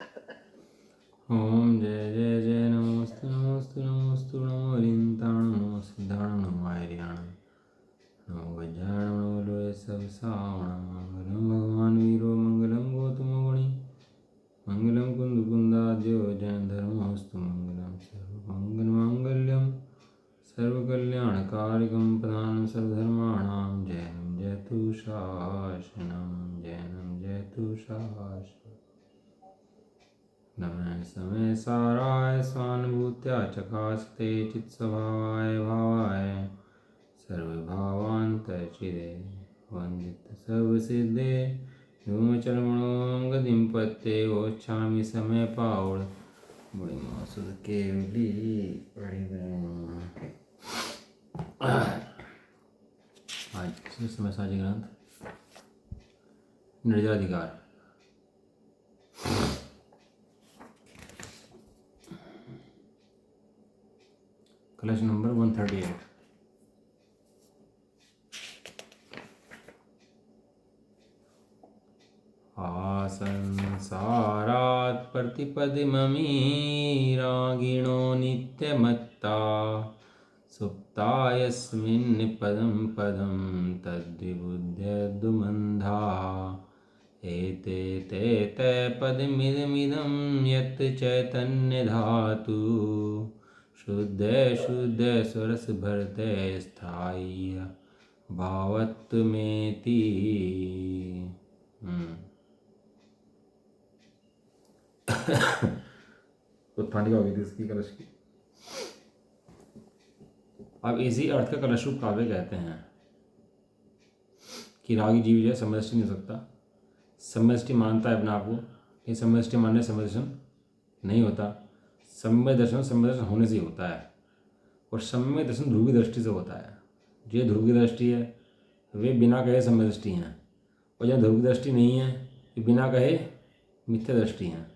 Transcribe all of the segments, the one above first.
ओम जय जय जय नमोस्तु नमोस्तु नमोस्तु नमो हरिंताण नमो सिद्धाण नमो आर्याण नमो गजानन नमो लोय सब सावण मंगलम भगवान वीरो मंगलम गौतम गुणी मंगलम कुंद कुंदाद्यो जैन धर्मोस्तु मंगलम सर्व मंगल मांगल्यम सर्वकल्याणकारिकं प्रधानं सर्वधर्माणां जैनं जयतु शासनं जैनं जयतु शासनं नमः समय साराय स्वानुभूत्या चकास्ते चित्स्वभावाय भावाय सर्वभावान्तचिदे वन्दित सर्वसिद्धे धूमचर्मणों गतिं पत्ते वोच्छामि समय पावड़ बड़ी मासुद केवली आज समय साझी ग्रंथ निर्जलाधिकार कलश नंबर 138। संसारात् प्रतिपदिममी रागिणो नित्यमत्ता सुप्ता यस्मिन् पदं पदं तद्विबुध्यदुमन्धा एते ते ते पदमिदमिदं यत् चैतन्यधातु शुद्ध शुद्ध सरस भरते स्थायी भावत्वमेति। उत्थानिका होगी थी इसकी कलश की। अब इसी अर्थ का कलश रूप काव्य कहते हैं कि रागी जीव जो है समदृष्टि नहीं हो सकता, समदृष्टि मानता है अपने आप को, ये समदृष्टि मानने समदर्शन नहीं होता। सम्यक दर्शन सम्यक दर्शन होने से ही होता है, और सम्यक दर्शन ध्रुवी दृष्टि से होता है। जो ध्रुवी दृष्टि है वे बिना कहे सम्यक दृष्टि हैं, और जहाँ ध्रुवी दृष्टि नहीं है वे बिना कहे मिथ्या दृष्टि हैं।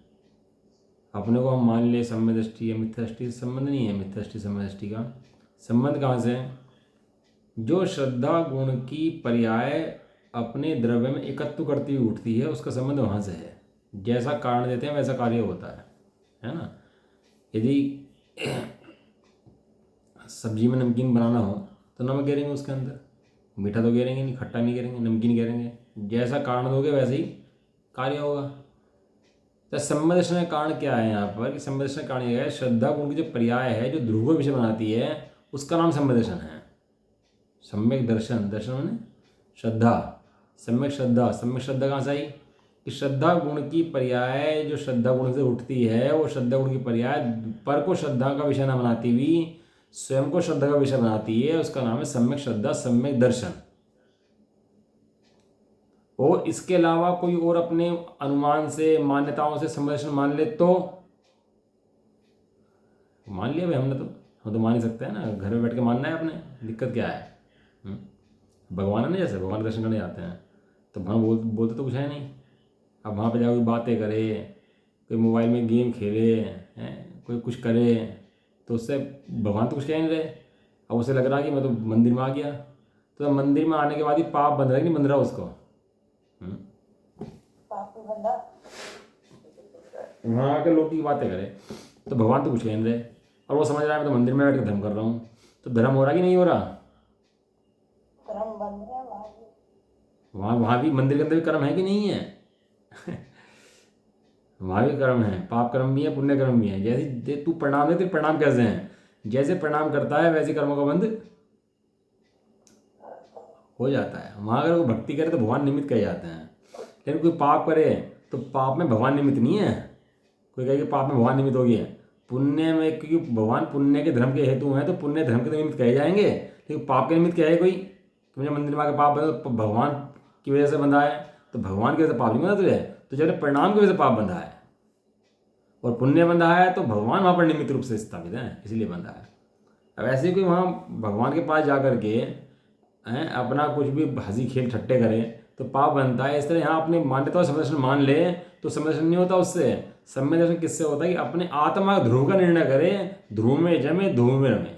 अपने को हम मान ले सम्यक दृष्टि या मिथ्या दृष्टि से संबंध नहीं है। मिथ्या दृष्टि सम्यक दृष्टि का संबंध कहाँ से है? जो श्रद्धा गुण की पर्याय अपने द्रव्य में एकत्व करती हुई उठती है, उसका संबंध वहाँ से है। जैसा कारण देते हैं वैसा कार्य होता है ना। यदि सब्जी में नमकीन बनाना हो तो नमक गिरेंगे उसके अंदर, मीठा तो गिरेंगे नहीं, खट्टा नहीं गिरेंगे, नमकीन गिरेंगे। जैसा कारण दोगे वैसे ही कार्य होगा। तो सम्यदर्शन का कारण क्या है यहाँ पर? कि सम्यदर्शन का कारण यह है, श्रद्धा गुण की जो पर्याय है, जो ध्रुव विषय बनाती है, उसका नाम सम्यदर्शन है। सम्यक दर्शन, दर्शन माने श्रद्धा, सम्यक श्रद्धा। सम्यक श्रद्धा कहाँ से आई? कि श्रद्धा गुण की पर्याय जो श्रद्धा गुण से उठती है, वो श्रद्धा गुण की पर्याय पर को श्रद्धा का विषय न बनाती हुई स्वयं को श्रद्धा का विषय बनाती है, उसका नाम है सम्यक श्रद्धा, सम्यक दर्शन। और इसके अलावा कोई और अपने अनुमान से, मान्यताओं से सम्यदर्शन मान ले तो मान लिया भाई हमने, तो हम तो मान ही सकते हैं ना। घर में बैठ के मानना है अपने, दिक्कत क्या है? भगवान है ना, जैसे भगवान दर्शन करने जाते हैं तो भगवान बोलते तो कुछ है नहीं। अब वहाँ पे जाकर बातें करे, कोई मोबाइल में गेम खेले हैं, कोई कुछ करे, तो उससे भगवान तो कुछ कह नहीं रहे। अब उसे लग रहा कि मैं तो मंदिर में आ गया, तो मंदिर में आने के बाद ही पाप बंध रहा है कि नहीं बंध रहा उसको? वहाँ आकर लोग की बातें करे तो भगवान तो कुछ कह नहीं रहे, और वो समझ रहा है मैं तो मंदिर में बैठ कर धर्म कर रहा हूँ। तो धर्म हो रहा कि नहीं हो रहा? वहाँ भी मंदिर के अंदर भी कर्म है कि नहीं है? वहाँ भी कर्म है, पाप कर्म भी है, पुण्य कर्म भी है। जैसे तू प्रणाम दे, तो प्रणाम कैसे हैं? जैसे प्रणाम करता है वैसे कर्मों का बंध हो जाता है। वहाँ अगर वो भक्ति करे तो भगवान निमित्त कहे जाते हैं, लेकिन कोई पाप करे तो पाप में भगवान निमित्त नहीं है। कोई कहे कि पाप में भगवान निमित्त हो गया, पुण्य में, क्योंकि भगवान पुण्य के धर्म के हेतु हैं, तो पुण्य धर्म के निमित्त कहे जाएंगे। लेकिन पाप के निमित्त क्या है? कोई मुझे मंदिर में आकर पाप बंधा तो भगवान की वजह से बंधा है, तो भगवान की वजह से पाप नहीं बंधा तुझे, तो जब प्रणाम की वजह से पाप बंधा है। और पुण्य बंधा है तो भगवान वहाँ पर निमित्त रूप से स्थापित है, इसलिए बंधा है। अब ऐसे कोई वहाँ भगवान के पास जा कर के अपना कुछ भी हंसी खेल ठट्टे करे तो पाप बनता है। इस तरह यहाँ अपने मान्यता और सम्यदर्शन मान ले तो सम्यदर्शन नहीं होता उससे। सम्यदर्शन किससे होता है? कि अपने आत्मा ध्रुव का निर्णय करे, ध्रुव में जमे ध्रुव में रमे,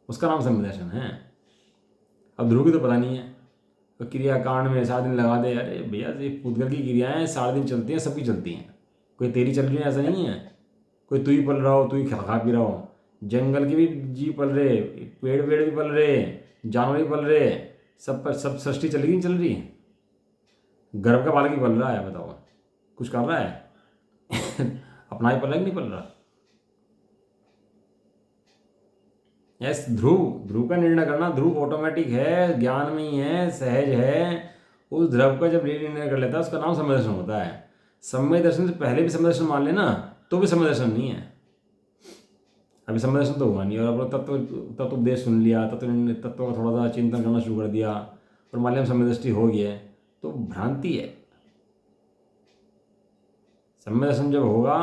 उसका नाम सम्यदर्शन है। अब ध्रुव की तो पता नहीं है, तो क्रियाकांड में 7 दिन लगा दे, अरे भैया ये पूतगल की क्रियाएं 7 दिन चलती हैं, सबकी चलती हैं, कोई तेरी चल रही है ऐसा नहीं है। कोई तू ही पल रहा हो, तू ही खा पी रहा हो, जंगल के भी जीव पल रहे, पेड़ वेड़ भी पल रहे, जानवर भी पल रहे, सब पर सब सृष्टि चल रही नहीं चल रही। गर्भ का बालक ही पल रहा है, बताओ कुछ कर रहा है अपना ही पल रहा है कि नहीं पल रहा। यस, ध्रुव, ध्रुव का निर्णय करना, ध्रुव ऑटोमेटिक है, ज्ञान में ही है, सहज है। उस ध्रुव का जब निर्णय कर लेता है उसका नाम समय दर्शन होता है। समय दर्शन से पहले भी समय दर्शन मान लेना तो भी समय दर्शन नहीं है। अभी समय दर्शन तो हुआ नहीं, और अब तत्व उपदेश सुन लिया, तत्व का थोड़ा सा चिंतन करना शुरू कर दिया और मान लिया समय दृष्टि हो गई है, तो भ्रांति है। समय दर्शन जब होगा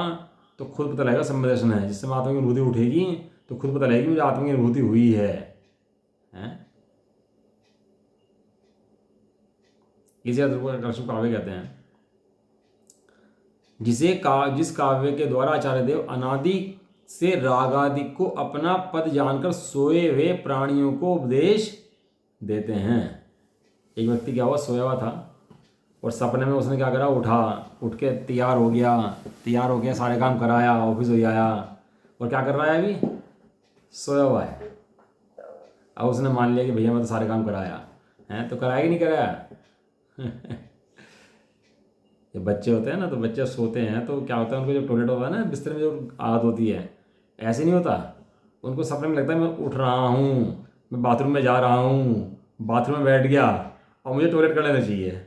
तो खुद पता लगेगा समय दर्शन है, जिससे आत्मा की अनुभूति उठेगी तो खुद पता लगेगी मुझे आत्मा की अनुभूति हुई है, हैं? इसे दर्शन काव्य कहते हैं, जिस काव्य के द्वारा आचार्य देव अनादि से रागादि को अपना पद जानकर सोए हुए प्राणियों को उपदेश देते हैं। एक व्यक्ति क्या हुआ, सोया हुआ था और सपने में उसने क्या करा, उठ के तैयार हो गया, सारे काम कराया, ऑफिस हो आया, और क्या कर रहा है अभी, सोया हुआ है। अब उसने मान लिया कि भैया मैं तो सारे काम कराया हैं, तो कराया कि नहीं कराया ये बच्चे होते हैं ना, तो बच्चे सोते हैं तो क्या होता है, उनको जो टॉयलेट होता है ना, बिस्तर में जो आदत होती है, ऐसे नहीं होता, उनको सपने में लगता है मैं उठ रहा हूँ, मैं बाथरूम में जा रहा हूँ, बाथरूम में बैठ गया और मुझे टॉयलेट कर लेना चाहिए।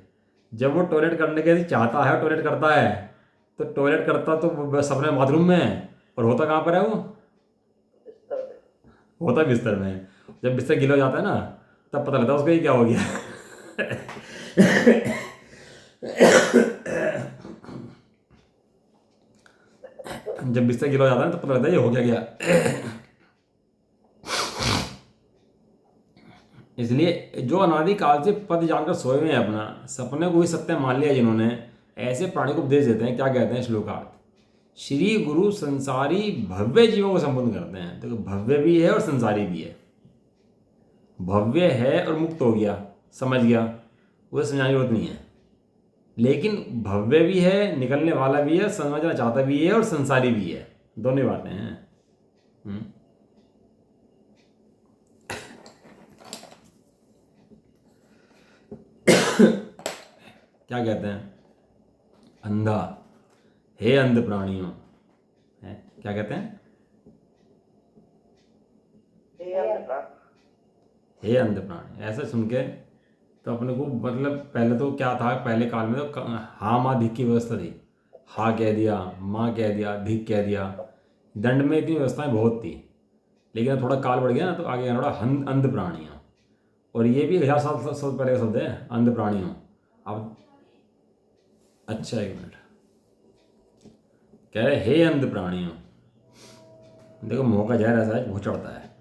जब वो टॉयलेट करने के लिए चाहता है, टॉयलेट करता है, तो टॉयलेट करता तो सपने में बाथरूम में, और होता कहाँ पर है वो, होता बिस्तर में। जब बिस्तर गीला हो जाता है ना, तब पता लगता है उसको ये क्या हो गया जब बिस्तर गीला हो जाता है तो पता लगता है ये हो गया। इसलिए जो अनादि काल से पद जानकर सोए हुए हैं, अपना सपने को ही सत्य मान लिया जिन्होंने, ऐसे प्राणी को उपदेश देते हैं। क्या कहते हैं श्लोकात, श्री गुरु संसारी भव्य जीवों को संबोधन करते हैं। तो भव्य भी है और संसारी भी है। भव्य है और मुक्त हो गया, समझ गया, उसे समझाने की जरूरत नहीं है। लेकिन भव्य भी है, निकलने वाला भी है, समझना चाहता भी है, और संसारी भी है, दोनों बातें हैं। क्या कहते हैं, अंधा, हे अंध प्राणियों, है क्या कहते हैं, हे अंध प्राणी। ऐसा सुन के तो अपने को मतलब, पहले तो क्या था, पहले काल में तो हाँ माँ धिक की व्यवस्था थी, हाँ कह दिया, माँ कह दिया, धिक कह दिया, दंड में इतनी व्यवस्थाएं बहुत थी। लेकिन अब थोड़ा काल बढ़ गया ना, तो आगे थोड़ा अंध प्राणियों, और ये भी 1000 साल पहले का शब्द है, अंध प्राणियों। अब अच्छा, एक मिनट, कह रहे हे अंध प्राणियों। देखो मोह का जहर ऐसा है, भूख चढ़ता है।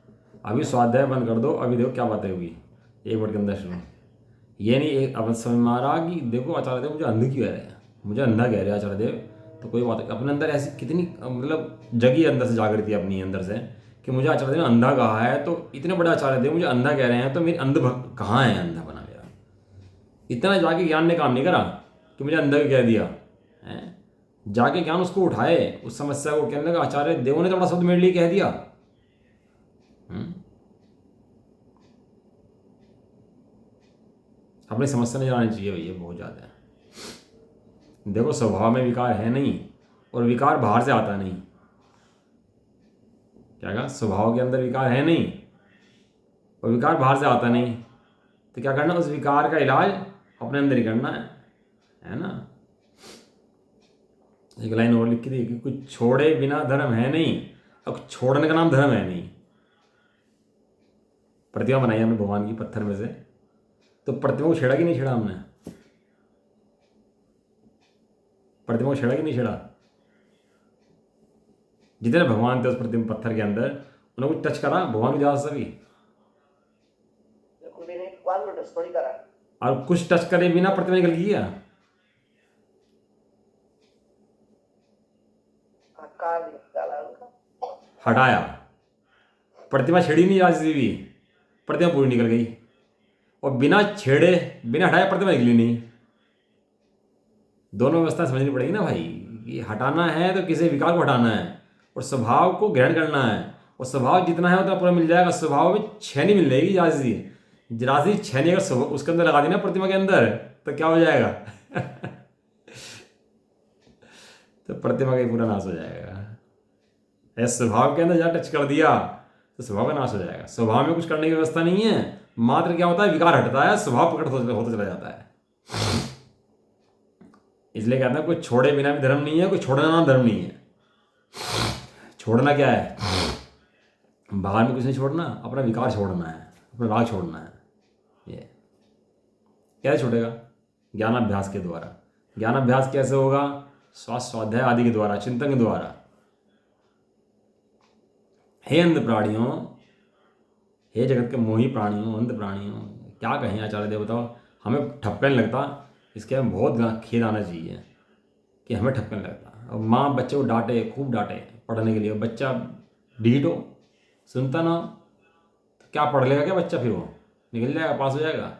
अभी स्वाध्याय बंद कर दो, अभी देखो क्या बातें होगी, एक मिनट के अंदर शुरू। ये नहीं एक अब समझ में आ रहा कि देखो आचार्य देव मुझे अंध क्यों कह रहे हैं, मुझे अंधा कह रहे हैं आचार्य देव, तो कोई बात अपने अंदर ऐसी कितनी मतलब जगी अंदर से जागृति अपनी अंदर से कि मुझे आचार्य देव ने अंधा कहा है, तो इतने बड़े आचार्य देव मुझे अंधा कह रहे हैं, तो मेरी अंध कहाँ है, अंधा बना मेरा। इतना जाके ज्ञान ने काम नहीं करा कि मुझे अंधा कह दिया है, जाके ज्ञान उसको उठाए, उस समस्या को, कहने लगा आचार्य देव ने तो बड़ा शब्द मेरे लिए कह दिया। अपनी समस्या नहीं आनी चाहिए भैया, बहुत ज़्यादा है। देखो स्वभाव में विकार है नहीं, और विकार बाहर से आता नहीं। क्या कहा, स्वभाव के अंदर विकार है नहीं और विकार बाहर से आता नहीं, तो क्या करना, उस विकार का इलाज अपने अंदर ही करना है ना। एक लाइन और लिखी थी कि कुछ छोड़े बिना धर्म है नहीं, अब छोड़ने का नाम धर्म है नहीं। प्रतिमा बनाई हमने भगवान की पत्थर में से, तो प्रतिमा को छेड़ा कि नहीं छेड़ा हमने, प्रतिमा को छेड़ा कि नहीं छेड़ा। जितने भगवान थे उस प्रतिमा पत्थर के अंदर, उन्होंने कुछ टच करा भगवान की जात सभी, और कुछ टच करे बिना प्रतिमा निकल गई क्या, हटाया, प्रतिमा छेड़ी नहीं आज भी, प्रतिमा पूरी निकल गई। और बिना छेड़े बिना हटाए प्रतिमा निकली नहीं। दोनों व्यवस्था समझनी पड़ेगी ना भाई, कि हटाना है तो किसी विकार को हटाना है और स्वभाव को ग्रहण करना है, और स्वभाव जितना है उतना पूरा मिल जाएगा। स्वभाव में छेनी मिल जाएगी जरा सी छेनी अगर उसके अंदर लगा दी ना प्रतिमा के अंदर, तो क्या हो जाएगा तो प्रतिमा का ही पूरा नाश हो जाएगा। ऐसे स्वभाव के अंदर जहाँ टच कर दिया तो स्वभाव का नाश हो जाएगा। स्वभाव में कुछ करने की व्यवस्था नहीं है, मात्र क्या होता है, विकार हटता है, स्वभाव प्रकट होता चला जाता है। इसलिए कहते हैं कोई छोड़े बिना भी धर्म नहीं है, कोई छोड़ना ना धर्म नहीं है। छोड़ना क्या है, बाहर में कुछ नहीं छोड़ना, अपना विकार छोड़ना है, अपना राग छोड़ना है। ये कैसे छूटेगा? ज्ञानाभ्यास के द्वारा। ज्ञानाभ्यास कैसे होगा? स्वाध्याय आदि के द्वारा, चिंतन के द्वारा। हे अंध प्राणियों, हे जगत के मोही प्राणियों, अंध प्राणियों, क्या कहें आचार्य देव, बताओ। हमें ठपका नहीं लगता, इसके हमें बहुत खेद आना चाहिए कि हमें ठपका नहीं लगता। अब माँ बच्चे को डांटे, खूब डांटे पढ़ने के लिए, बच्चा ढीठ हो, सुनता ना, तो क्या पढ़ लेगा क्या बच्चा? फिर वो निकल जाएगा, पास हो जाएगा।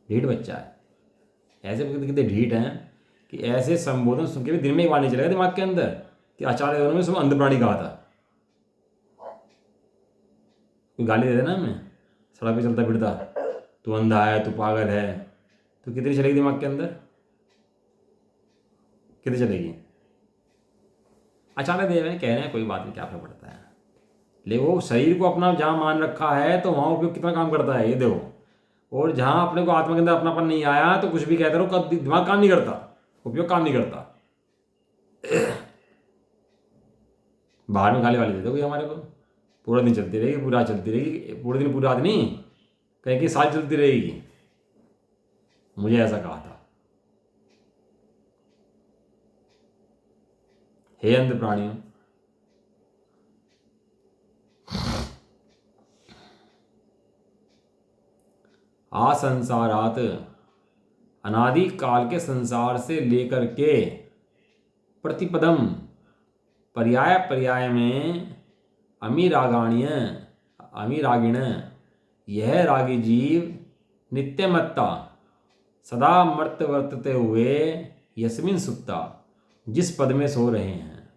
ढीठ बच्चा है। ऐसे कितने ढीठ हैं कि ऐसे संबोधन सुन के भी दिन में एक बार नहीं चलेगा दिमाग के अंदर कि आचार्य देव ने सुबह अंध प्राणी कहा था। कोई गाली दे देना हमें, सड़क पे चलता फिरता, तू अंधा है, तू पागल है, तो कितनी चलेगी दिमाग के अंदर? कितनी चलेगी? आचार्य देव कह रहे हैं कोई बात नहीं, क्या फर्क पड़ता है। लेकिन वो शरीर को अपना जहाँ मान रखा है तो वहाँ उपयोग कितना काम करता है ये देखो। और जहाँ अपने को आत्मा के अंदर अपनापन नहीं आया तो कुछ भी कहते रहो, कब दिमाग काम नहीं करता, उपयोग काम नहीं करता। बाहर में गाली वाली दे दो कोई हमारे को, पूरा दिन चलती रहेगी, पूरा चलती रहेगी, पूरे दिन पूरा रात नहीं, कहीं की साल चलती रहेगी। मुझे ऐसा कहा था। हे अंध प्राणियों, संसारात, अनादि काल के संसार से लेकर के प्रतिपदम, पर्याय पर्याय में, अमीरागाण्य, अमीरागिण, यह रागी जीव नित्यमत्ता सदा मर्त वर्तते हुए यस्मिन सुप्ता, जिस पद में सो रहे हैं।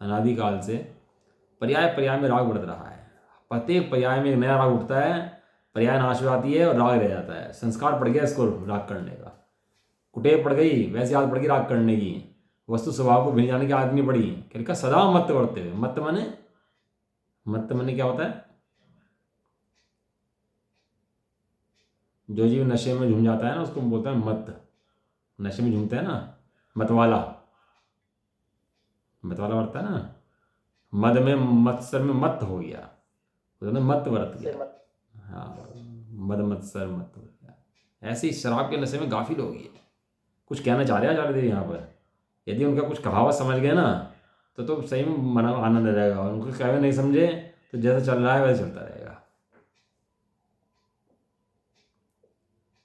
अनादिकाल से पर्याय पर्याय में राग बढ़ रहा है, प्रत्येक पर्याय में एक नया राग उठता है, पर्याय नाश हो जाती है और राग रह जाता है। संस्कार पड़ गया इसको राग करने का, कुटेव पड़ गई, वैसी आदत पड़ गई राग करने की, वस्तु स्वभाव को भिन्न जाने की आदत नहीं पड़ी। क्या लिखा? सदा मत वर्ते हुए। मत मने क्या होता है? जो जीव नशे में झूम जाता है ना, उसको बोलता है मत। नशे में झूमते हैं ना, मतवाला वर्ता है ना, मद में मत्सर में मत हो गया, उसने मत वर्त गया। हाँ, मद मत्सर मत हो गया। ऐसे ही शराब के नशे में गाफिल हो गई। कुछ कहना चाह रहे हैं आचार्य देव यहाँ पर। यदि उनका कुछ कहावत समझ गए ना तो सही में मना आनंद आ जाएगा, और उनको कहावत नहीं समझे तो जैसा चल रहा है वैसे चलता रहेगा।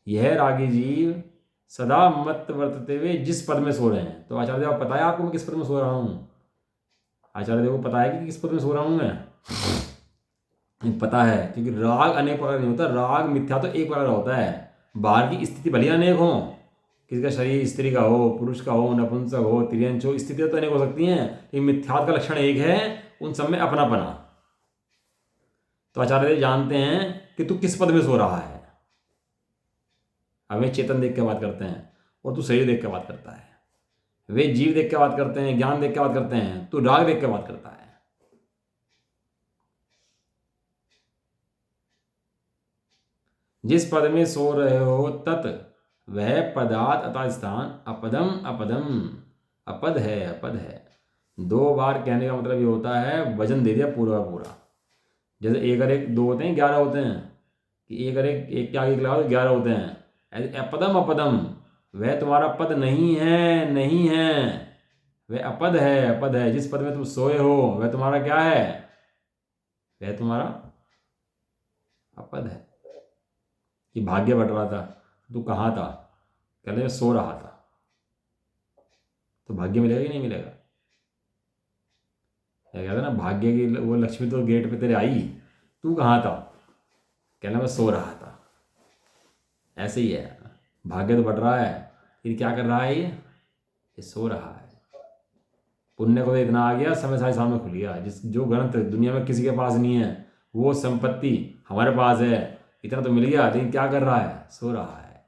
यह रागी जीव सदा मत वर्तते हुए जिस पद में सो रहे हैं। तो आचार्य देव पता है आपको मैं किस पद में सो रहा हूँ? आचार्य देव को पता है कि किस पद में सो रहा हूँ मैं? पता है, क्योंकि राग अनेक प्रकार नहीं होता। राग मिथ्या तो एक प्रकार होता है। बाहर की स्थिति भले अनेक हो, किसी का शरीर स्त्री का हो, पुरुष का हो, नपुंसक हो, तिर्यंच हो, स्थितियाँ तो अनेक हो सकती हैं, लेकिन मिथ्यात्व का लक्षण एक है, उन सब में अपनापना। तो आचार्य देव जानते हैं कि तू किस पद में सो रहा है। हमें चेतन देख के बात करते हैं और तू शरीर देख के बात करता है। वे जीव देख के बात करते हैं, ज्ञान देख के बात करते हैं, तू राग देख के बात करता है। जिस पद में सो रहे हो तत् वह पदार्थ अतः स्थान अपदम अपदम, अपद है। 2 बार कहने का मतलब ये होता है वजन दे दिया पूरा पूरा। जैसे 1 और 1 2 होते हैं, 11 होते हैं, कि 1 और 1 के आगे लगाओ 11 होते हैं। अपदम अपदम, वह तुम्हारा पद नहीं है, वह अपद है। जिस पद में तुम सोए हो वह तुम्हारा क्या है? वह तुम्हारा अपद है। कि भाग्य बट रहा था, तू कहाँ था? कहते मैं सो रहा था। तो भाग्य मिलेगा कि नहीं मिलेगा? कहते हैं ना, भाग्य की वो लक्ष्मी तो गेट पे तेरे आई, तू कहाँ था? कहना मैं सो रहा था। ऐसे ही है, भाग्य तो बढ़ रहा है, लेकिन क्या कर रहा है ये सो रहा है। पुण्य को तो इतना आ गया, समय सारे सामने खुल गया। जिस जो ग्रंथ दुनिया में किसी के पास नहीं है, वो संपत्ति हमारे पास है, इतना तो मिल गया, लेकिन क्या कर रहा है, सो रहा है।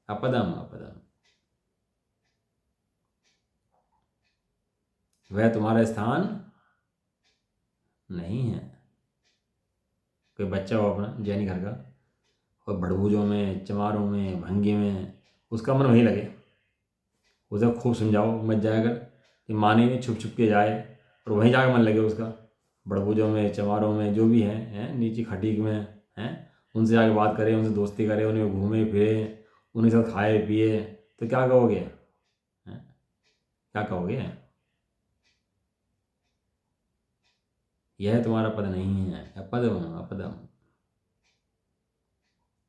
अपदम अपदम, वह तुम्हारा स्थान नहीं है। कोई बच्चा हो अपना जैनी घर का, और बड़बूजों में, चमारों में, भंगी में, उसका मन वहीं लगे, उसे खूब समझाओ, मत जाया कर, कि माने नहीं, छुप छुप के जाए, और वहीं जाकर मन लगे उसका। बड़बूजों में, चमारों में, जो भी हैं नीचे खटीक में हैं, उनसे जाके बात करें, उनसे दोस्ती करें, उन्हें घूमे फिरे, उन्हीं साथ खाए पिए, तो क्या कहोगे, हैं? क्या कहोगे? यह तुम्हारा पद नहीं है, अपदम अपदम।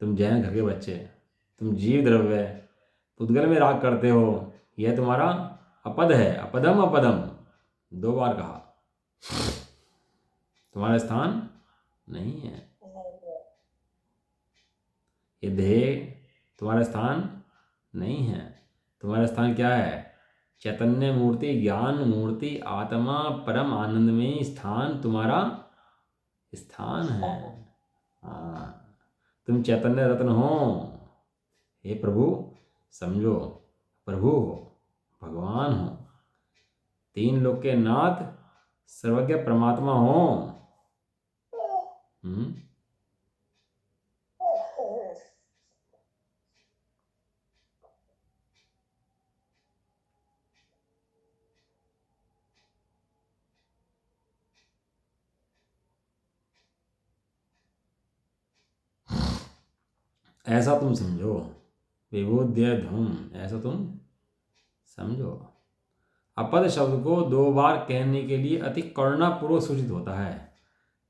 तुम जैन घर के बच्चे, तुम जीव द्रव्य पुद्गल में राग करते हो, यह तुम्हारा अपद है, अपदम अपदम, 2 बार कहा। तुम्हारा स्थान नहीं है, ये देह तुम्हारा स्थान नहीं है। तुम्हारा स्थान क्या है? चैतन्य मूर्ति, ज्ञान मूर्ति, आत्मा, परम आनंद में स्थान तुम्हारा स्थान है। हाँ, तुम चैतन्य रत्न हो। हे प्रभु, समझो, प्रभु हो, भगवान हो, 3 लोक के नाथ, सर्वज्ञ परमात्मा हो। ऐसा तुम समझो, विबुध्य धूम, ऐसा तुम समझो। अपद शब्द को 2 बार कहने के लिए अति करुणापूर्वक सूचित होता है।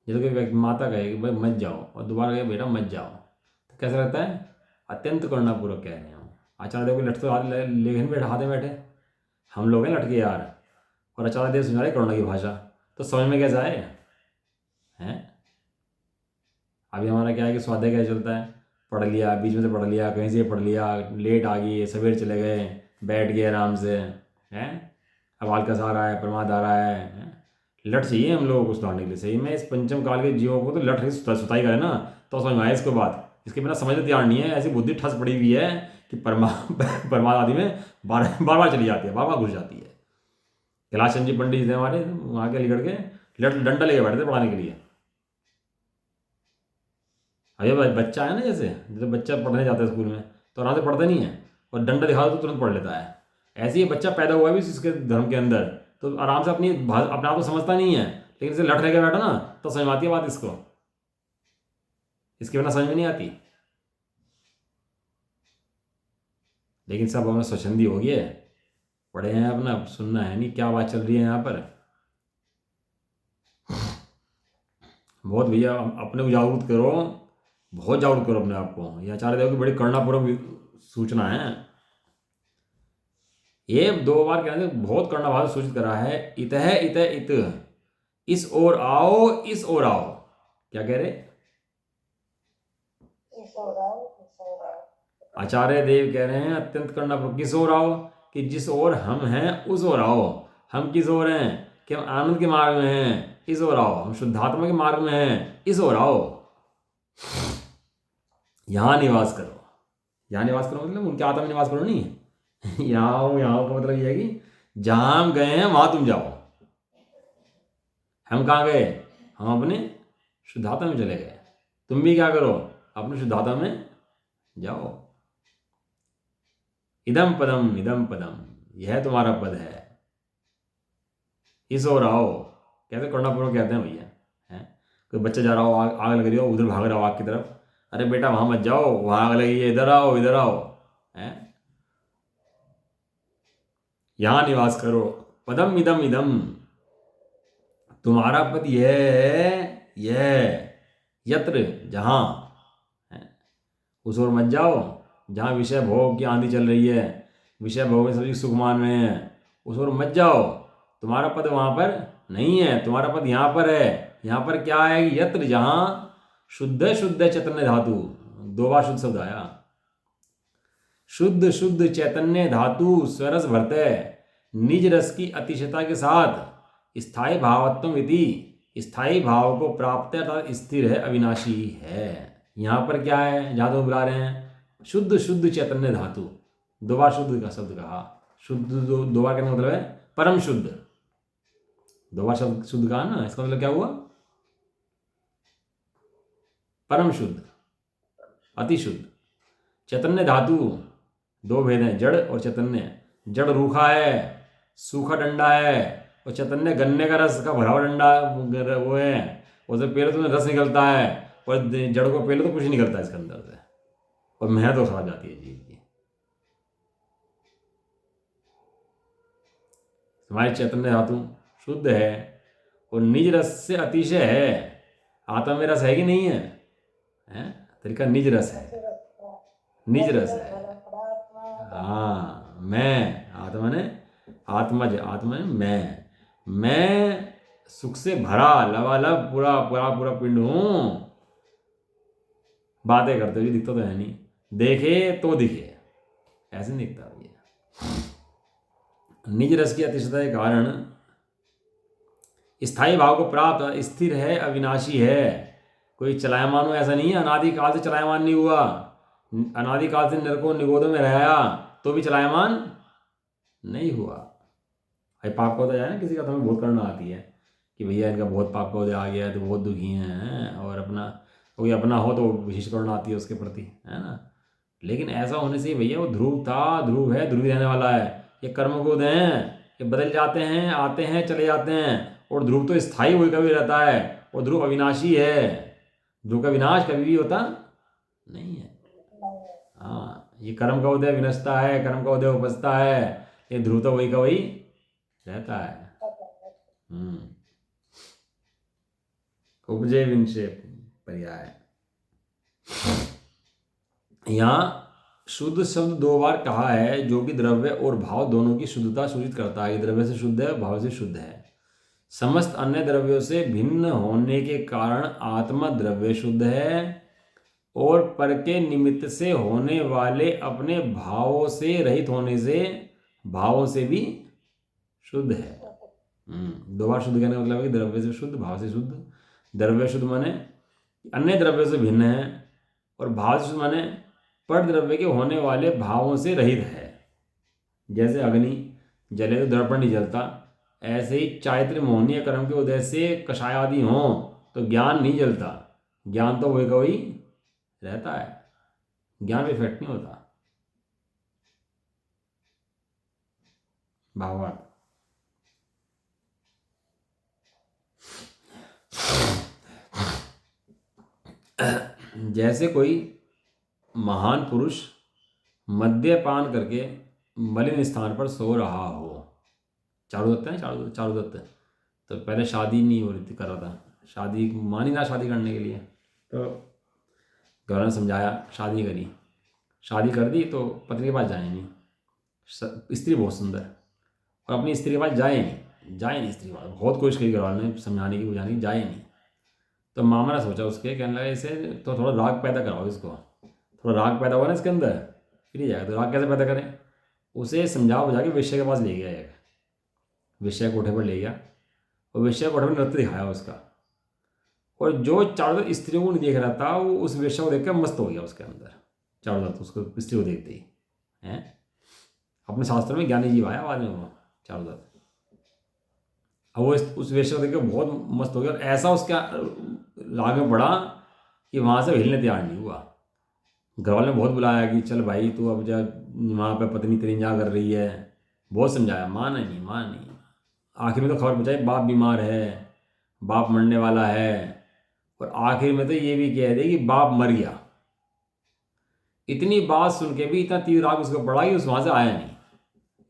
जैसे कि माता कहे कि भाई मत जाओ, और दोबारा कहे बेटा मत जाओ, तो कैसा रहता है? अत्यंत करुणापूर्वक कह रहे हो। आचार्य देव के लट तो लेखन बैठे, हाथ में बैठे, हम लोग हैं लटके यार, और आचार्य देव सुना रहे करुणा की भाषा, तो समझ में कैसा है? हैं? अभी हमारा क्या है कि स्वाध्याय क्या चलता है, पढ़ लिया, बीच में से पढ़ लिया, कहीं से पढ़ लिया, लेट आ गई, सवेर चले गए, बैठ गए आराम से, हैं? अब आलकस आ रहा है, प्रमाद आ रहा है? लट चाहिए हम लोगों को सुधारने के लिए। सही में इस पंचम काल के जीवों को तो लट ही सुताई करे ना, तो समझ में आए इसको बात। इसके बिना समझ तैयार नहीं है, ऐसी बुद्धि ठस पड़ी हुई है कि प्रमाद आदि में बार बार चली जाती है, बार बार घुस जाती है। कैलाश चंद जी पंडित थे हमारे, वहाँ के लिखड़ के लट डंडा लेके बैठे थे पढ़ाने के लिए। अरे भाई बच्चा है ना, जैसे बच्चा पढ़ने जाता है स्कूल में, तो आराम से पढ़ता नहीं है, और डंडा दिखा दो तो तुरंत पढ़ लेता है। ऐसे ही बच्चा पैदा हुआ भी इसके धर्म के अंदर, तो आराम से अपने आप को समझता नहीं है, लेकिन इसे लट लेके बैठा ना, तो समझ में आती है बात इसको, इसके बिना समझ में नहीं आती। लेकिन सब हमें स्वच्छंदी हो गई है, पढ़े हैं अपना, सुनना है नहीं क्या बात चल रही है यहाँ पर। बहुत भैया अपने को जागरूक करो, बहुत जागरूक करो अपने आप को। यह आचार्य देव की बड़ी करुणापूर्वक सूचना है। ये 2 बार कहने से बहुत करुणाभाव सूचित करा है। इतः इतः इत, इस ओर आओ, इस ओर आओ। क्या कह रहे? आचार्य देव कह रहे हैं अत्यंत करुणापूर्वक, किस ओर आओ? कि जिस ओर हम हैं उस ओर आओ। हम किस ओर हैं? कि हम आनंद के मार्ग में हैं, इस ओर आओ। हम शुद्धात्मा के मार्ग में हैं, इस ओर आओ। यहाँ निवास करो। यहाँ निवास करो मतलब उनके आत्मा में निवास करो नहीं। यहाँ आओ, यहाँ का मतलब ये है कि जहाँ हम गए हैं वहाँ तुम जाओ। हम कहाँ गए? हम अपने शुद्धात्मा में चले गए। तुम भी क्या करो? अपने शुद्धात्मा में जाओ। इदम पदम, यह तुम्हारा पद है, इस ओर आओ। कैसे करुणापूर्वक कहते हैं भैया, हैं? कोई बच्चा जा रहा हो, आग लग रही हो, उधर भाग रहा हो आग की तरफ, अरे बेटा वहां मत जाओ, वहां आग लगी है, इधर आओ, इधर आओ, हैं? यहां निवास करो। पदम इदम इदम, तुम्हारा पद यह है, यह यत्र, जहां, उस ओर मत जाओ जहां विषय भोग की आंधी चल रही है, विषय भोग में सभी सुखमान में है, उस ओर मत जाओ। तुम्हारा पद वहां पर नहीं है, तुम्हारा पद यहाँ पर है। यहाँ पर क्या है? यत्र, जहां शुद्ध शुद्ध चैतन्य धातु, 2 बार शुद्ध शब्द आया। शुद्ध शुद्ध चैतन्य धातु स्वरस भरते निज रस की अतिशयता के साथ स्थायी भावत्व विधि स्थायी भाव को प्राप्त है अर्थात स्थिर है अविनाशी है। यहाँ पर क्या है जहाँ तो बुला रहे हैं शुद्ध शुद्ध चैतन्य धातु, दो बार शुद्ध का शब्द कहा। शुद्ध दो बार कहने का मतलब है परम शुद्ध, दो बार शब्द शुद्ध कहा ना, इसका मतलब क्या हुआ परम शुद्ध अति शुद्ध। चैतन्य धातु दो भेद हैं जड़ और चैतन्य। जड़ रूखा है सूखा डंडा है और चैतन्य गन्ने का रस का भरा हुआ डंडा वो है, उसे पहले तो रस निकलता है और जड़ को पहले तो कुछ नहीं निकलता इसके अंदर से और मेहनत तो खा जाती है जीव की। हमारी चैतन्य धातु शुद्ध है और निज रस से अतिशय है। आत्मा में रस है कि नहीं है, तरीका निज रस है, निज रस है। हाँ मैं आत्मा ने आत्मा मैं सुख से भरा लबालब पूरा पूरा पूरा पिंड हूं। बातें करते हुए दिखता तो है नहीं, देखे तो दिखे ऐसे नहीं दिखता भैया। निज रस की अतिशयता के कारण स्थायी भाव को प्राप्त स्थिर है अविनाशी है। कोई चलायमान हो ऐसा नहीं है, अनादि काल से चलायमान नहीं हुआ, अनादि काल से नरकों निगोदों में रहा तो भी चलायमान नहीं हुआ। भाई पाप का होता जाए ना किसी का तो हमें बहुत करना आती है कि भैया इनका बहुत पाप का उदय आ गया है तो बहुत दुखी हैं और अपना कोई अपना हो तो विशेष करुणा आती है उसके प्रति, है ना। लेकिन ऐसा होने से भैया वो ध्रुव था, ध्रुव है, ध्रुव रहने वाला है। ये कर्म को हैं, ये बदल जाते हैं, आते हैं, चले जाते हैं और ध्रुव तो स्थायी वही कभी रहता है और ध्रुव अविनाशी है। ध्रुव का विनाश कभी भी होता नहीं है। हाँ ये कर्म का उदय विनष्टा है, कर्म का उदय उपजता है, ये ध्रुव तो वही का वही रहता है। उपजे विंशे पर्याय। यहाँ शुद्ध शब्द दो बार कहा है जो कि द्रव्य और भाव दोनों की शुद्धता सूचित करता है। द्रव्य से शुद्ध है, भाव से शुद्ध है। समस्त अन्य द्रव्यों से भिन्न होने के कारण आत्मा द्रव्य शुद्ध है और पर के निमित्त से होने वाले अपने भावों से रहित होने से भावों से भी शुद्ध है। दो बार शुद्ध कहने का मतलब है कि द्रव्य से शुद्ध, भाव से शुद्ध। द्रव्य शुद्ध माने अन्य द्रव्यों से भिन्न है और भाव से शुद्ध माने पर द्रव्य के होने वाले भावों से रहित है। जैसे अग्नि जले तो दर्पण नहीं जलता, ऐसे ही चारित्र मोहनीय कर्म के उदय से कषाय आदि हों तो ज्ञान नहीं जलता। ज्ञान तो वही का वही रहता है, ज्ञान में इफेक्ट नहीं होता। भावार्थ जैसे कोई महान पुरुष मद्यपान करके मलिन स्थान पर सो रहा हो। चारुदत्त है, चारुदत्त तो पहले शादी नहीं हो रही थी, कर रहा था शादी, मानी ना शादी करने के लिए, तो गौरव ने समझाया, शादी करी, शादी कर दी तो पत्नी के पास जाए नहीं, स्त्री बहुत सुंदर और अपनी स्त्री के पास जाए नहीं स्त्री के पास, बहुत कोशिश करी गौरव ने समझाने की बुझाने की, जाए नहीं। तो मामा ने सोचा उसके, कहने लगा इसे तो थोड़ा राग पैदा कराओ, इसको थोड़ा राग पैदा हुआ ना इसके अंदर फिर ही जाएगा। तो राग कैसे पैदा करें, उसे समझा बुझा के वेश्या के पास ले गया, एक वेश्या कोठे पर ले गया और वेश्या कोठे में नृत्य दिखाया उसका, और जो चारुदत्त स्त्रियों को नहीं देख रहा था वो उस वेश्या को देख कर मस्त हो गया उसके अंदर। चारुदत्त उसको स्त्री को देखते ही हैं, अपने शास्त्र में ज्ञानी जीव आया बाद में वो चारुदत्त, अब वो उस वेश्या को देख कर बहुत मस्त हो गया और ऐसा उसके राग में पड़ा कि वहाँ से हिलने तैयार नहीं हुआ। घरवाले ने बहुत बुलाया कि चल भाई तू अब जा, वहाँ पे पत्नी तेरी इंतजार कर रही है, बहुत समझाया, माना नहीं। आखिर में तो खबर पहुँचाई बाप बीमार है, बाप मरने वाला है, और आखिर में तो ये भी कह दे कि बाप मर गया। इतनी बात सुन के भी इतना तीव्र राग उसको पड़ा कि उस वहाँ से आया नहीं,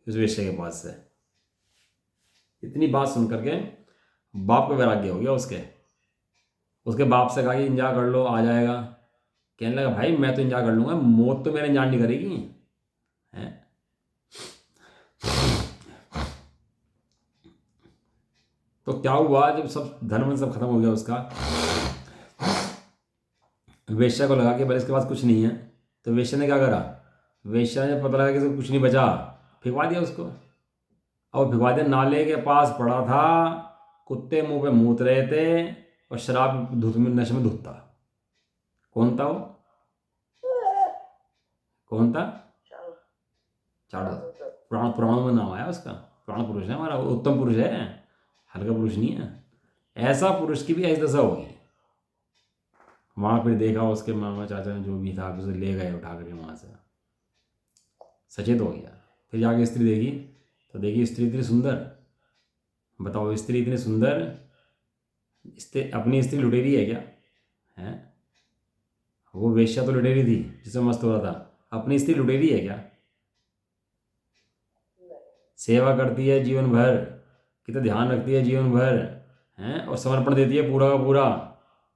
उस वेश्या के पास से। इतनी बात सुन करके बाप को वैराग्य हो गया उसके बाप से कहा कि इंतजार कर लो, आ जाएगा। कहने लगा भाई मैं तो इंतजार कर लूँगा, मौत तो मेरे इंतजार नहीं करेगी है। तो क्या हुआ, जब सब धर्म सब खत्म हो गया उसका, वेश्या को लगा कि भाई इसके पास कुछ नहीं है, तो वेश्या ने क्या करा, वेश्या ने पता लगा कि इसको कुछ नहीं बचा, फिंकवा दिया उसको। और फिंकवा दिया, नाले के पास पड़ा था, कुत्ते मुंह पे मूत रहे थे और शराब धुत में नशे में धुत था। कौन था वो? कौन था? चाणक्य। पुराणों में नाम आया उसका। पुराण पुरुष है हमारा, उत्तम पुरुष है, हल्का पुरुष नहीं है। ऐसा पुरुष की भी ऐसी दशा होगी। वहाँ फिर देखा उसके मामा चाचा ने जो भी था, उसे ले गए उठा करके वहाँ से, सचेत हो गया। फिर जाके स्त्री देखी तो देखी स्त्री इतनी सुंदर, बताओ स्त्री इतनी सुंदर, अपनी स्त्री लुटेरी है क्या? है वो वेश्या तो लुटेरी थी जिसमें मस्त हो रहा था, अपनी स्त्री लुटेरी है क्या? सेवा करती है जीवन भर, कितना ध्यान रखती है जीवन भर, हैं, और समर्पण देती है पूरा का पूरा।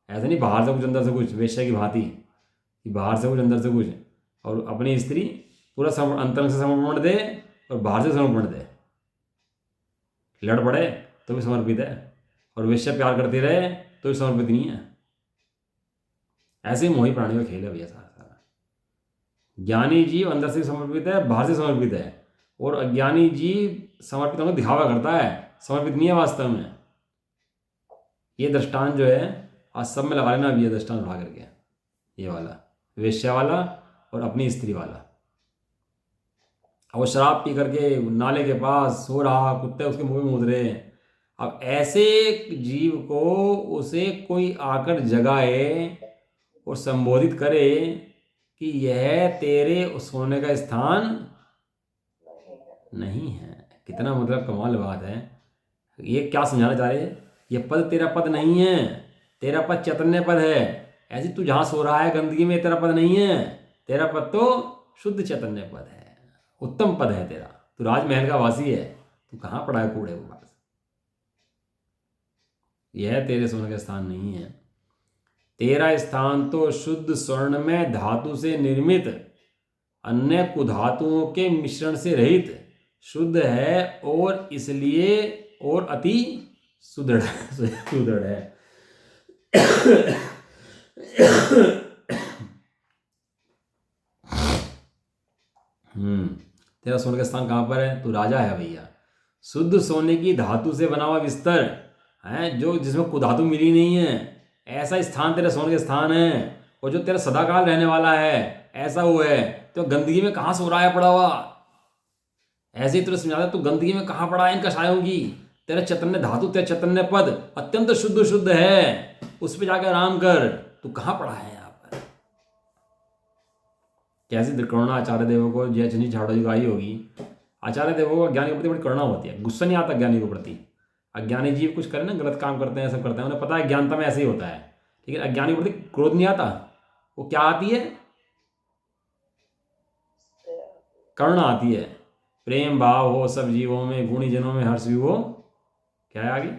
ऐसा नहीं बाहर से कुछ अंदर से कुछ, वेश्या की भांति कि बाहर से कुछ अंदर से कुछ। और अपनी स्त्री पूरा अंतरंग से समर्पण दे और बाहर से समर्पण दे, लड़ पड़े तो भी समर्पित है, और वेश्या प्यार करती रहे तो भी समर्पित नहीं है। ऐसे ही मोही प्राणी का खेल है भैया सारा सारा। ज्ञानी जीव अंदर से समर्पित है, बाहर से समर्पित है, और अज्ञानी जीव समर्पित होकर दिखावा करता है, समर्पित नहीं है वास्तव में। ये दृष्टांत जो है आज सब में लगा लेना अभी, ये दृष्टांत उठा करके, ये वाला वेश्या वाला और अपनी स्त्री वाला। वो शराब पी करके नाले के पास सो रहा, कुत्ते उसके मुंह में मूत रहे। अब ऐसे जीव को उसे कोई आकर जगाए और संबोधित करे कि यह तेरे सोने का स्थान नहीं है। कितना मतलब कमाल बात है। ये क्या समझाना चाह रहे हैं? ये पद तेरा पद नहीं है, तेरा पद चैतन्य पद है। ऐसे तू जहाँ सो रहा है गंदगी में, तेरा पद नहीं है। तेरा पद तो शुद्ध चैतन्य पद है, उत्तम पद है तेरा। तू राजमहल का वासी है, तू कहाँ पड़ा है कूड़े के पास। यह तेरे सोने का स्थान नहीं है। तेरा स्थान तो शुद्ध स्वर्ण में धातु से निर्मित, अन्य कुधातुओं के मिश्रण से रहित शुद्ध है, और इसलिए और अति सुदृढ़ सुदृढ़ है। तेरा सोने का स्थान कहाँ पर है? तू राजा है भैया। शुद्ध सोने की धातु से बना हुआ बिस्तर है, जो जिसमें कुधातु मिली नहीं है, ऐसा स्थान तेरा सोने का स्थान है। और जो तेरा सदाकाल रहने वाला है, ऐसा वो है। तो गंदगी में कहाँ सो रहा है पड़ा हुआ? ऐसे ही तुझे समझाता, तू गंदगी में कहाँ पड़ा है इन कषायों की? तेरा चैतन्य धातु, तेरा चैतन्य पद अत्यंत शुद्ध शुद्ध है, उस पर जाकर आराम कर। तू कहाँ पड़ा है यहाँ पर? कैसी करुणा आचार्य देवों को जय चंदी झाड़ो जी आई होगी। आचार्य देवों को अज्ञानी के प्रति बड़ी करुणा होती है, गुस्सा नहीं आता अज्ञानी के प्रति। अज्ञानी जीव कुछ करें ना, गलत काम करते हैं, सब करते हैं, उन्हें पता है ज्ञानता में ऐसे ही होता है, लेकिन अज्ञानी के प्रति क्रोध नहीं आता। वो क्या आती है? करुणा आती है। प्रेम भाव हो सब जीवों में, गुणी जनों में हर्ष भी हो। क्या है आगे?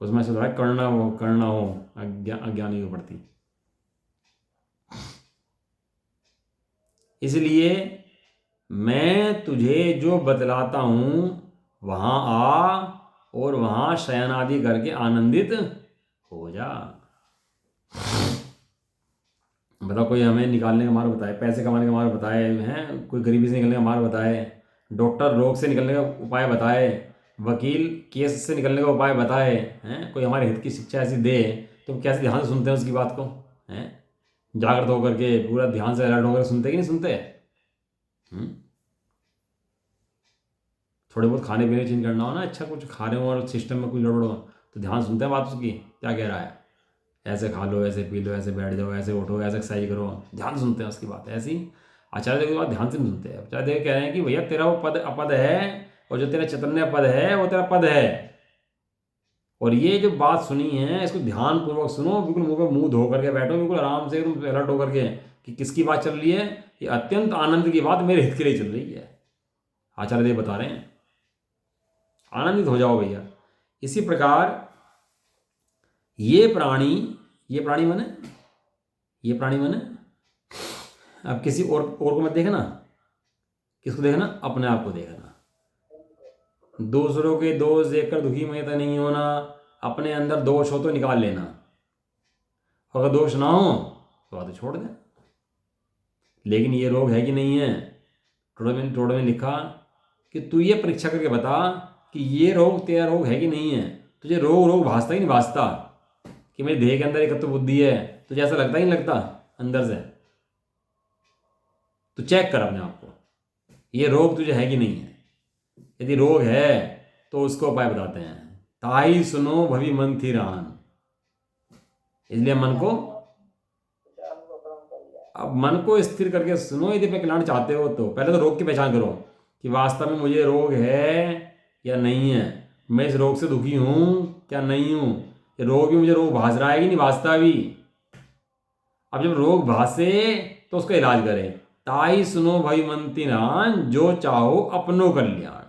उसमें से है करुणा हो अज्ञानी के प्रति। इसलिए मैं तुझे जो बतलाता हूं वहां आ और वहां शयन आदि करके आनंदित हो जा। बताओ, कोई हमें निकालने का मार्ग बताए, पैसे कमाने का मार्ग बताए हैं, कोई गरीबी से निकलने का मार्ग बताए, डॉक्टर रोग से निकलने का उपाय बताए, वकील केस से निकलने का उपाय बताए हैं, कोई हमारे हित की शिक्षा ऐसी दे तो कैसे ध्यान से सुनते हैं उसकी बात को? हैं, जागृत होकर के पूरा ध्यान से अलर्ट होकर सुनते कि नहीं सुनते? थोड़े बहुत खाने पीने चेंज करना हो ना, अच्छा कुछ खा रहे हो और सिस्टम में कुछ गड़बड़ हो तो ध्यान सुनते हैं बात उसकी, क्या कह रहा है, ऐसे खा लो, ऐसे पी लो, ऐसे बैठ जाओ, ऐसे उठो, ऐसे एक्सरसाइज करो, ध्यान से सुनते हैं उसकी बात। ऐसी आचार्य देव की बात ध्यान से नहीं सुनते हैं। आचार्य देव कह रहे हैं कि भैया तेरा वो पद अपद है, और जो तेरा चैतन्य पद है वो तेरा पद है। और ये जो बात सुनी है इसको ध्यान पूर्वक सुनो, बिल्कुल मुंह पे मुंह धो करके बैठो, बिल्कुल आराम से एकदम अलर्ट होकर के कि किसकी बात चल रही है। ये अत्यंत आनंद की बात मेरे हित के लिए चल रही है, आचार्य देव बता रहे हैं। आनंदित हो जाओ भैया। इसी प्रकार ये प्राणी माने अब किसी और को मत देखना। किसको देखना? अपने आप को देखना। दूसरों के दोष देखकर दुखी मत नहीं होना, अपने अंदर दोष हो तो निकाल लेना, अगर दोष ना हो तो बात छोड़ दे। लेकिन ये रोग है कि नहीं है? टोडो में लिखा कि तू ये परीक्षा करके बता कि ये रोग तेरा रोग है कि नहीं है। तुझे रोग भासता ही नहीं भासता कि मेरे देह के अंदर एक तो बुद्धि है? तुझे ऐसा लगता ही नहीं लगता अंदर से? तो चेक कर अपने आप को, ये रोग तुझे है कि नहीं है। यदि रोग है तो उसको उपाय बताते हैं। ताई सुनो भवि मन थी रान। इसलिए मन को स्थिर करके सुनो। यदि पे कल्याण चाहते हो तो पहले तो रोग की पहचान करो कि वास्तव में मुझे रोग है या नहीं है, मैं इस रोग से दुखी हूं क्या नहीं हूं, ये रोग भी मुझे रोग भास रहा है कि नहीं भासता भी। अब जब रोग भासे तो उसका इलाज करें। ताई सुनो भाई मंती रान, जो चाहो अपनो कल्याण।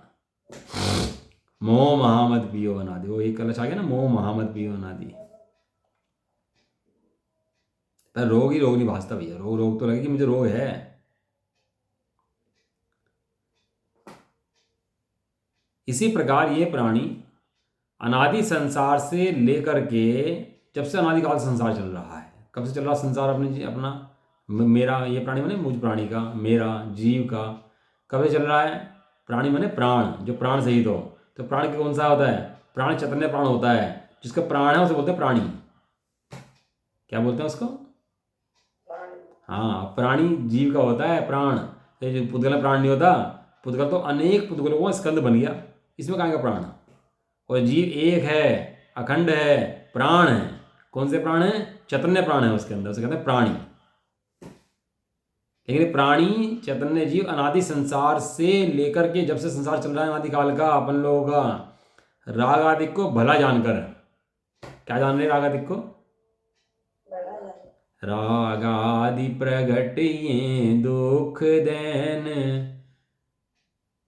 मोह महामत पियो अनादि, वो एक कलश आ गया ना, मोह महामत पियो अनादि। पर रोग ही रोग नहीं भासता भैया। रोग तो लगे कि मुझे रोग है। इसी प्रकार ये प्राणी अनादि संसार से लेकर के, जब से अनादिकाल संसार चल रहा है, कब से चल रहा संसार अपना मेरा, ये प्राणी बने मुझ प्राणी का, मेरा जीव का, कब से चल रहा है? प्राणी बने प्राण, जो प्राण सहित हो। तो प्राण कौन सा होता है? प्राण चैतन्य प्राण होता है। जिसका प्राण है उसे बोलते हैं प्राणी। क्या बोलते हैं उसको? हाँ, प्राणी जीव का होता है प्राण। जो पुद्गल में प्राण नहीं होता। पुद्गल तो अनेक पुद्गलों का स्कंद बन गया, इसमें कहाँ का प्राण? और जीव एक है, अखंड है, प्राण है। कौन से प्राण है? चैतन्य प्राण है उसके अंदर, उसे कहते हैं प्राणी। लेकिन प्राणी चैतन्य जीव अनादि संसार से लेकर के, जब से संसार चल रहा है अनादिकाल का, अपन लोगों का, राग आदि को भला जानकर। क्या जान रहे राग आदि को? राग आदि प्रगट ये दुख देन,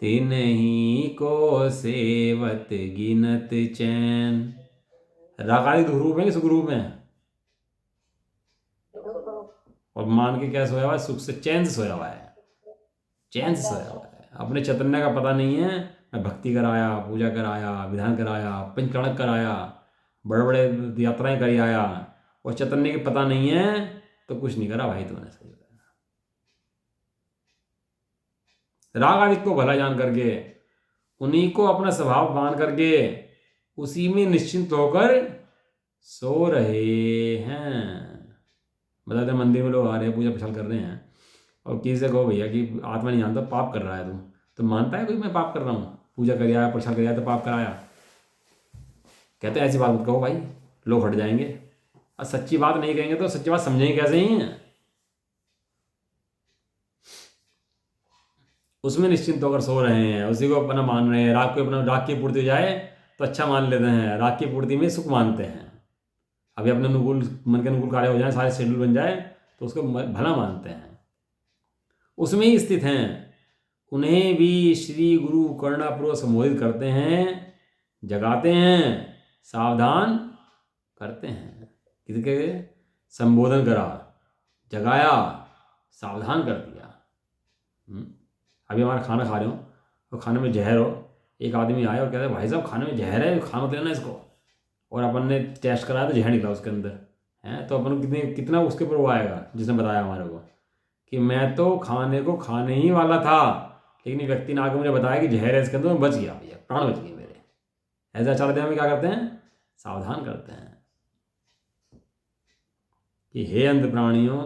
तिन्ही को सेवत गिनत चैन। राग आदि दुख रूप है कि सुख रूप है? और मान के क्या सोया हुआ है? सुख से, चैन से सोया हुआ है। चैन से सोया हुआ है। अपने चैतन्य का पता नहीं है। मैं भक्ति कराया, पूजा कराया, विधान कराया, पंचकणक कराया, बड़े बड़े यात्राएं करी आया, और चैतन्य के पता नहीं है तो कुछ नहीं करा भाई तुमने। सही बताया। राग आदि को भला जान करके, उन्हीं को अपना स्वभाव मान करके, उसी में निश्चिंत होकर सो रहे हैं। बताते मंदिर में लोग आ रहे हैं, पूजा प्रसाद कर रहे हैं, और किसी से कहो भैया कि आत्मा नहीं जानता, पाप कर रहा है तू, तो मानता है कोई मैं पाप कर रहा हूँ? पूजा कर आया, प्रसाद कर आया तो पाप कराया? कहते हैं ऐसी बात मत कहो भाई, लोग हट जाएंगे। और सच्ची बात नहीं कहेंगे तो सच्ची बात समझेंगे कैसे ही? उसमें निश्चिंत होकर सो रहे हैं, उसी को अपना मान रहे हैं। राग को अपना, राग की पूर्ति हो जाए तो अच्छा मान लेते हैं, राग की पूर्ति में सुख मानते हैं। अभी अपने अनुकूल, मन के अनुकूल कार्य हो जाए, सारे शेड्यूल बन जाए तो उसको भला मानते हैं, उसमें ही स्थित हैं। उन्हें भी श्री गुरु करुणापूर्वक संबोधित करते हैं, जगाते हैं, सावधान करते हैं। किसके संबोधन करा, जगाया, सावधान कर दिया। अभी हमारा खाना खा रहे हो और खाने में जहर हो, एक आदमी आया और कहता है भाई साहब खाने में जहर है, खा मत लेना इसको, और अपन ने टेस्ट कराया तो जहर निकला उसके अंदर है, तो अपन को कितना उसके ऊपर वो आएगा जिसने बताया हमारे को कि मैं तो खाने को खाने ही वाला था, लेकिन व्यक्ति ने आकर मुझे बताया कि जहर है इसके अंदर, मैं बच गया भैया, प्राण बच गए मेरे। ऐसा चलते हम क्या करते हैं? सावधान करते हैं कि हे अंध प्राणियों,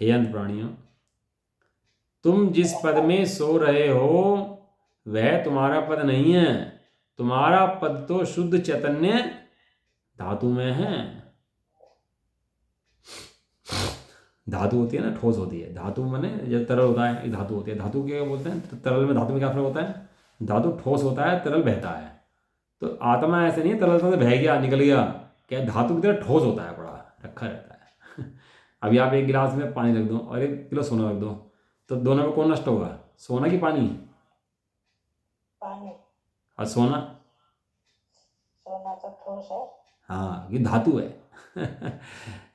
हे अंध प्राणियों, तुम जिस पद में सो रहे हो वह तुम्हारा पद नहीं है। तुम्हारा पद तो शुद्ध चैतन्य धातु में है। धातु होती है ना, ठोस होती है। धातु माने जब तरल होता है, ये धातु होती है। धातु क्या बोलते हैं? तरल में धातु में क्या फर्क होता है? धातु ठोस होता है, तरल बहता है। तो आत्मा ऐसे नहीं है तरलता से बह गया निकल गया, क्या धातु की तरह ठोस होता है, पड़ा रखा रहता है। अभी आप एक गिलास में पानी रख दो और 1 किलो सोना रख दो, तो दोनों में कौन नष्ट होगा? सोना की पानी? पानी। और सोना? सोना तो ठोस है। हाँ, ये धातु है।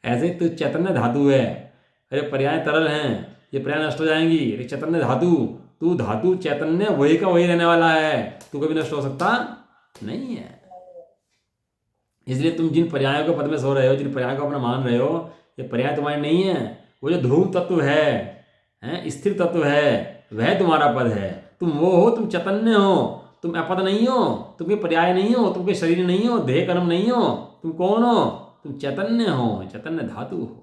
ऐसे तो चैतन्य धातु है। अरे पर्याय तरल हैं, ये पर्याय नष्ट हो जाएंगी। अरे चैतन्य धातु, तू धातु चैतन्य वही का वही रहने वाला है, तू कभी नष्ट हो सकता नहीं है। इसलिए तुम जिन पर्यायों के पद में सो रहे हो, जिन पर्यायों को अपना मान रहे हो, ये पर्याय तुम्हारे नहीं है। वो जो ध्रुव तत्व है स्थिर तत्व है, वह तुम्हारा पद है। तुम वो हो, तुम चैतन्य हो, तुम अपद नहीं हो, तुम कोई पर्याय नहीं हो, तुम कोई शरीर नहीं हो, देह कर्म नहीं हो। तुम कौन हो? तुम चैतन्य हो, चैतन्य धातु हो।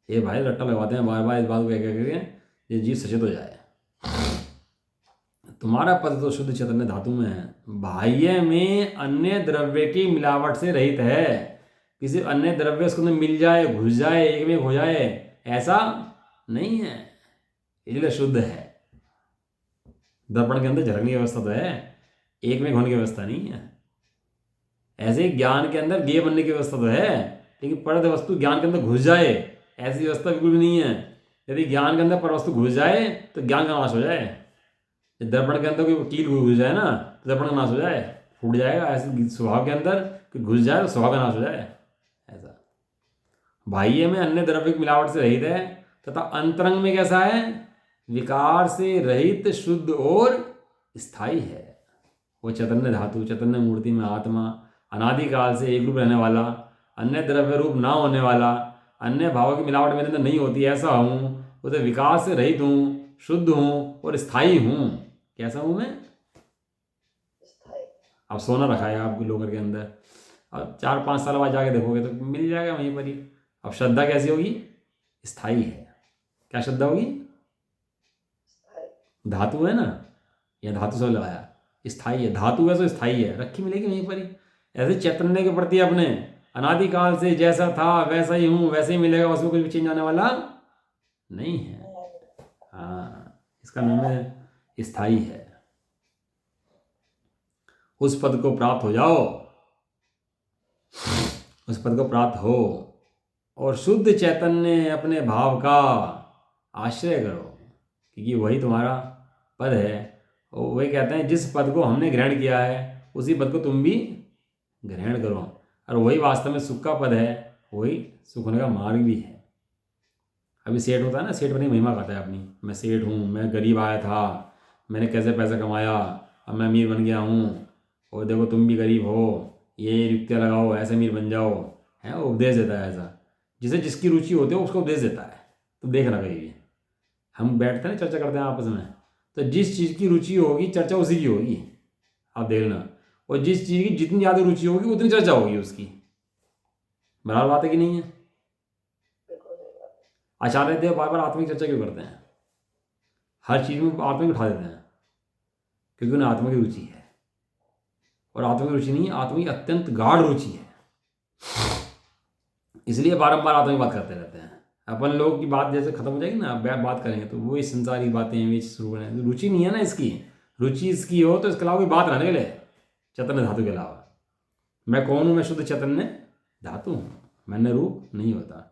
ये भाई रट्टा लगवाते हैं बार बार इस बात को कह करके ये जीव सचेत हो जाए। तुम्हारा पद तो शुद्ध चैतन्य धातु में है, बाह्य में अन्य द्रव्य की मिलावट से रहित है। किसी अन्य द्रव्य उसके अंदर मिल जाए, घुस जाए, एक में हो जाए, ऐसा नहीं है, इसलिए शुद्ध है। दर्पण के अंदर झलकने की व्यवस्था तो है, एक में होने की व्यवस्था नहीं है। ऐसे ही ज्ञान के अंदर गे बनने की व्यवस्था तो है, लेकिन परत वस्तु ज्ञान के अंदर घुस जाए, ऐसी व्यवस्था बिल्कुल भी नहीं है। यदि ज्ञान के अंदर पर वस्तु घुस जाए तो ज्ञान का नाश हो जाए। दर्पण के अंदर कोई कील घुस जाए ना तो दर्पण का नाश हो जाए, फूट जाएगा। ऐसे स्वभाव के अंदर कोई घुस जाए तो स्वभाव का नाश हो जाए। ऐसा बाह्य में अन्य द्रव्य की मिलावट से रहित है, तथा अंतरंग में कैसा है? विकार से रहित, शुद्ध और स्थायी है। वो चैतन्य धातु, चैतन्य मूर्ति में आत्मा, अनादिकाल से एक रूप रहने वाला, अन्य द्रव्य रूप ना होने वाला, अन्य भावों की मिलावट मेरे अंदर नहीं होती, ऐसा हूँ। उसे विकार से रहित हूँ, शुद्ध हूँ और स्थायी हूँ। कैसा हूँ मैं? अब सोना रखा है आपके लोकर के अंदर, अब 4-5 साल बाद जाके देखोगे तो मिल जाएगा वहीं पर ही। अब श्रद्धा कैसी होगी? स्थायी है। क्या श्रद्धा होगी? धातु है ना, यह धातु से लगाया, स्थायी है। धातु है तो स्थायी है, रखी मिलेगी वहीं पर ही। ऐसे चैतन्य के प्रति अपने अनादिकाल से जैसा था वैसा ही हूँ, वैसे ही मिलेगा, उसमें कुछ भी चेंज आने वाला नहीं है। हाँ, इसका नाम है स्थायी है। उस पद को प्राप्त हो जाओ, उस पद को प्राप्त हो और शुद्ध चैतन्य अपने भाव का आश्रय करो, क्योंकि वही तुम्हारा पद है। और वही कहते हैं जिस पद को हमने ग्रहण किया है उसी पद को तुम भी ग्रहण करो, और वही वास्तव में सुख का पद है, वही सुख होने का मार्ग भी है। अभी सेठ होता है ना, सेठ बनी महिमा कहता है अपनी, मैं सेठ हूँ, मैं गरीब आया था, मैंने कैसे पैसा कमाया, अब मैं अमीर बन गया हूँ, और देखो तुम भी गरीब हो, ये युक्तियाँ लगाओ, ऐसे अमीर बन जाओ, है वो उपदेश देता है। ऐसा जिसे जिसकी रुचि होती है उसको उपदेश देता है। तो देखना कहीं भी हम बैठते हैं चर्चा करते हैं आपस में, तो जिस चीज़ की रुचि होगी चर्चा उसी की होगी, आप देखना। और जिस चीज़ की जितनी ज़्यादा रुचि होगी उतनी चर्चा होगी उसकी। बराबर बात है कि नहीं है? आचार्य देव बार बार आत्मिक चर्चा क्यों करते हैं? हर चीज़ में आत्मिक उठा देते हैं, क्योंकि उन्हें आत्मा की रुचि है। और आत्मा की रुचि नहीं, आत्मा की अत्यंत गाढ़ रुचि है, इसलिए बारंबार आत्मा की बात करते रहते हैं। अपन लोग की बात जैसे खत्म हो जाएगी ना, अब बात करेंगे तो वो इस संसारिक बातें ये शुरू करें, रुचि नहीं है ना इसकी। रुचि इसकी हो तो इसके अलावा कोई बात रहने के लिए चैतन्य धातु के अलावा। मैं कौन हूँ? मैं शुद्ध चैतन्य धातु हूँ, मैंने रूप नहीं होता।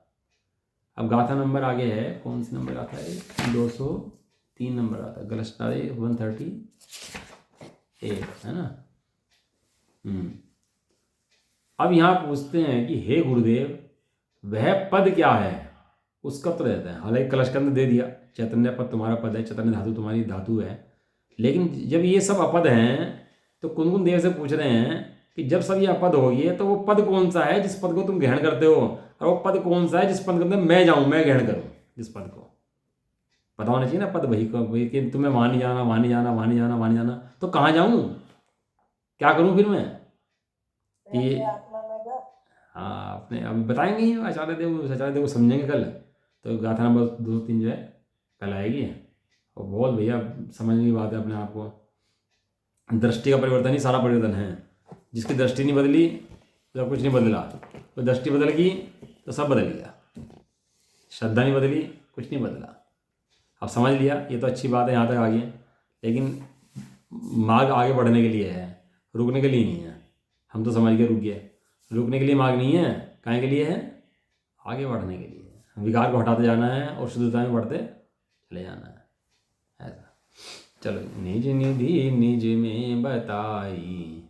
अब गाथा नंबर आगे है, कौन सी नंबर गाथा है? 203 नंबर आता है, गलस्टारे 138 है ना। अब यहाँ पूछते हैं कि हे गुरुदेव, वह पद क्या है? उसका उत्तर देते हैं। हालांकि कलश के अंदर दे दिया चैतन्य पद तुम्हारा पद है, चैतन्य धातु तुम्हारी धातु है, लेकिन जब ये सब अपद हैं तो कुन देव से पूछ रहे हैं कि जब सब ये अपद हो गए तो वो पद कौन सा है जिस पद को तुम ग्रहण करते हो, और वो पद कौन सा है जिस पद के अंदर मैं जाऊँ, मैं ग्रहण करूँ। जिस पद को पता होना चाहिए ना, पद वही को, कि तुम्हें वहाँ नहीं जाना, वहाँ नहीं जाना, वहाँ नहीं जाना, वहाँ नहीं जाना, तो कहाँ जाऊँ, क्या करूँ फिर मैं? ये हाँ, अपने अब बताएंगे ही आचार्य देव को समझेंगे कल। तो गाथा नंबर 203 जो है कल आएगी, और बहुत भैया समझने की बात है। अपने आप को दृष्टि का परिवर्तन ही सारा परिवर्तन है। जिसकी दृष्टि नहीं बदली तो कुछ नहीं बदला, तो दृष्टि बदल गई तो सब बदल गया। श्रद्धा नहीं बदली, कुछ नहीं बदला। अब समझ लिया, ये तो अच्छी बात है, यहाँ तक आ गए, लेकिन मार्ग आगे बढ़ने के लिए है, रुकने के लिए नहीं है। हम तो समझ के रुक गए, रुकने के लिए मार्ग नहीं है, काहे के लिए है? आगे बढ़ने के लिए। विकार को हटाते जाना है और शुद्धता में बढ़ते चले जाना है। ऐसा चलो। निज निधि निज में बताई,